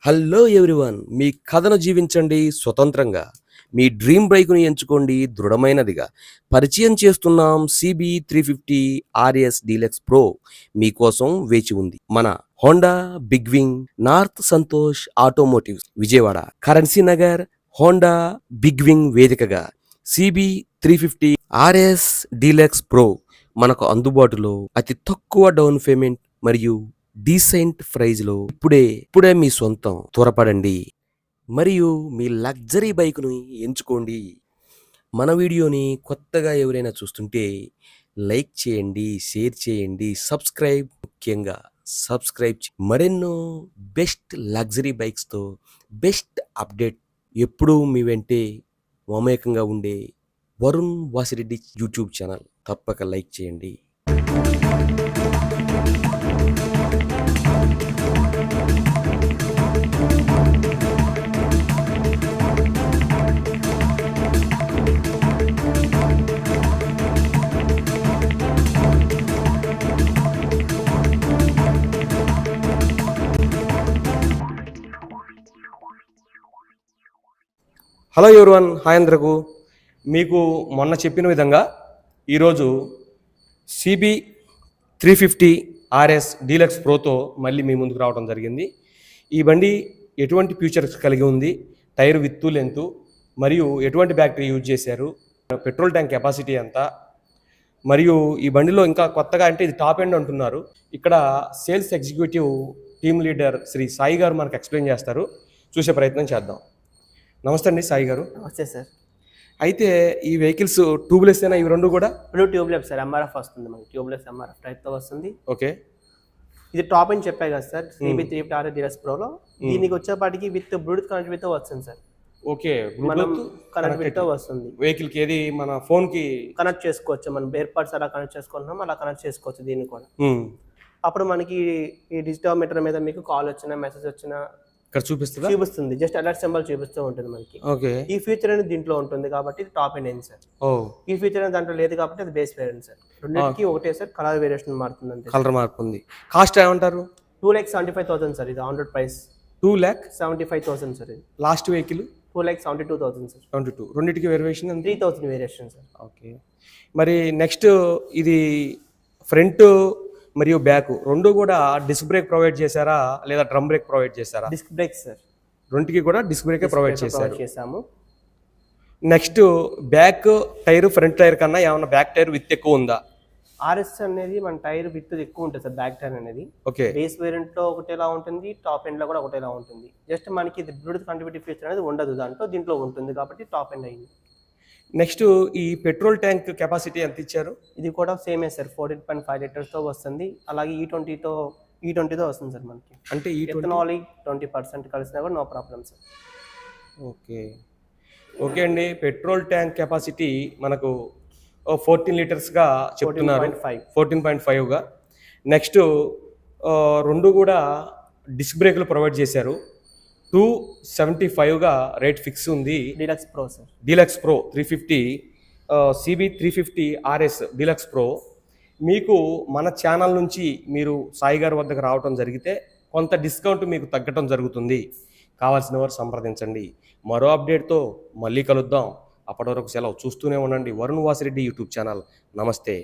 Hello everyone, మీ కథను జీవించండి స్వతంత్రంగా. మీ డ్రీమ్ బైక్‌ను ఎంచుకోండి దృఢమైనదిగా. పరిచయం చేస్తున్నాం CB350 RS డీలక్స్ ప్రో మీకోసం వేచి ఉంది. మన Honda big wing north Santosh automotives Vijayawada Currency Nagar Honda big wing వేదికగా CB350 RS డీలక్స్ ప్రో మనకు అందుబాటులో అతి తక్కువ డౌన్ పేమెంట్ మరియు డీసెంట్ ప్రైజ్లో ఇప్పుడే మీ సొంతం. త్వరపడండి మరియు మీ లగ్జరీ బైక్ను ఎంచుకోండి. మన వీడియోని కొత్తగా ఎవరైనా చూస్తుంటే లైక్ చేయండి, షేర్ చేయండి, ముఖ్యంగా సబ్స్క్రైబ్ మరెన్నో బెస్ట్ లగ్జరీ బైక్స్తో బెస్ట్ అప్డేట్ ఎప్పుడూ మీ వెంటే మమేకంగా ఉండే వరుణ్ వాసిరెడ్డి యూట్యూబ్ ఛానల్ తప్పక లైక్ చేయండి. హలో ఎవరివన్, హాయ్ అందరకు. మీకు మొన్న చెప్పిన విధంగా ఈరోజు CB350 RS డీలక్స్ ప్రోతో మళ్ళీ మీ ముందుకు రావడం జరిగింది. ఈ బండి ఎటువంటి ఫీచర్స్ కలిగి ఉంది, టైర్ విత్ లెంత్ మరియు ఎటువంటి బ్యాటరీ యూజ్ చేశారు, పెట్రోల్ ట్యాంక్ కెపాసిటీ ఎంత, మరియు ఈ బండిలో ఇంకా కొత్తగా అంటే ఇది టాప్ ఎండ్ అంటున్నారు. ఇక్కడ sales executive team leader Shri Sai గారు మనకు ఎక్స్ప్లెయిన్ చేస్తారు. చూసే ప్రయత్నం చేద్దాం. నమస్తే అండి సాయి గారు. నమస్తే సార్. అయితే ఈ వెహికల్స్ ట్యూబ్లెస్ అయినా ఇవి రెండు కూడా? ఇప్పుడు ట్యూబ్లెస్ సార్, MRF వస్తుంది మనకి, ట్యూబ్లెస్ MRF టైప్తో వస్తుంది. ఓకే, ఇది టాప్ అని చెప్పాయి కదా సార్, CB350 RS డీలక్స్ ప్రోలో. దీనికి వచ్చేపాటికి విత్ బ్లూటూత్ కనెక్టివిటీతో వస్తుంది సార్. ఓకే, మనం కనెక్టివిటీతో వస్తుంది. వెహికల్కి ఏది మన ఫోన్కి కనెక్ట్ చేసుకోవచ్చు, మనం ఎయిర్పాడ్స్ అలా కనెక్ట్ చేసుకుంటున్నాం, అలా కనెక్ట్ చేసుకోవచ్చు దీన్ని కూడా. అప్పుడు మనకి ఈ డిజిటల్ మీటర్ మీద మీకు కాల్ వచ్చినా మెసేజ్ వచ్చినా ఇక్కడ చూపిస్తుంది, జస్ట్ అలర్ట్ సింబల్ చూపిస్తూ ఉంటుంది మనకి. ఓకే, ఈ ఫీచర్ అనేది దీంట్లో ఉంటుంది కాబట్టి ఇది టాప్ ఎండ్ అయింది సార్. ఈ ఫీచర్ అనేది దాంట్లో లేదు కాబట్టి అది బేస్ వేరియంట్ సార్. రెండింటికి ఒకటే సార్, కలర్ వేరియేషన్ మారుతుంది అంతే. కలర్ మార్పుంది. కాస్ట్ ఏమంటారు? 2,75,000 సార్, ఇది ఆన్ రోడ్ ప్రైస్ 2,75,000 సార్. ఇది లాస్ట్ వెహికల్ 2,72,000 సార్. 22, రెండింటికి వేరియేషన్ 3,000 వేరియేషన్ సార్. ఓకే, మరి నెక్స్ట్ ఇది ఫ్రంట్ మరియు బ్యాక్ రెండు కూడా డిస్క్ బ్రేక్ ప్రొవైడ్ చేశారా లేదా డ్రమ్ బ్రేక్ ప్రొవైడ్ చేశారా? డిస్క్ బ్రేక్ సార్, రెండుకి కూడా డిస్క్ బ్రేకే ప్రొవైడ్ చేసాము. Next back tyre front tyre కన్నా ఏమన్నా బ్యాక్ టైర్ విత్ ఎక్కువ ఉందా? RS అనేది మన టైర్ విత్ ఎక్కువ ఉంటుంది సార్, బ్యాక్ టైర్ అనేది. ఓకే, బేస్ వేరియంట్ లో ఒకటేలా ఉంటుంది, టాప్ ఎండ్ లో కూడా ఒకటేలా ఉంటుంది. జస్ట్ మనకి ఇది బ్లూటూత్ కనెక్టివిటీ ఫీచర్ అనేది ఉండదు దాంట్లో, దీంట్లో ఉంటుంది కాబట్టి టాప్ ఎండ్ అయింది. నెక్స్ట్ ఈ పెట్రోల్ ట్యాంక్ కెపాసిటీ ఎంత ఇచ్చారు? ఇది కూడా సేమే సార్, 14.5 లీటర్స్తో వస్తుంది. అలాగే E20తో వస్తుంది సార్ మనకి. అంటే ఇథనాల్ 20% కలిసినా కూడా నో ప్రాబ్లం సార్. ఓకే అండి, పెట్రోల్ ట్యాంక్ కెపాసిటీ మనకు 14 లీటర్స్గా చెప్తున్నారు, 14.5గా. నెక్స్ట్ రెండు కూడా డిస్క్ బ్రేక్లు ప్రొవైడ్ చేశారు. 275గా రేట్ ఫిక్స్ ఉంది. Deluxe pro sir, deluxe pro 350 CB350 RS deluxe pro. మీకు మన ఛానల్ నుంచి మీరు సాయి గారి వద్దకు రావటం జరిగితే కొంత డిస్కౌంట్ మీకు తగ్గటం జరుగుతుంది. కావాల్సిన వారు సంప్రదించండి. మరో అప్డేట్తో మళ్ళీ కలుద్దాం. అప్పటి వరకు సెలవు. చూస్తూనే ఉండండి వరుణ్ వాసిరెడ్డి యూట్యూబ్ ఛానల్. నమస్తే.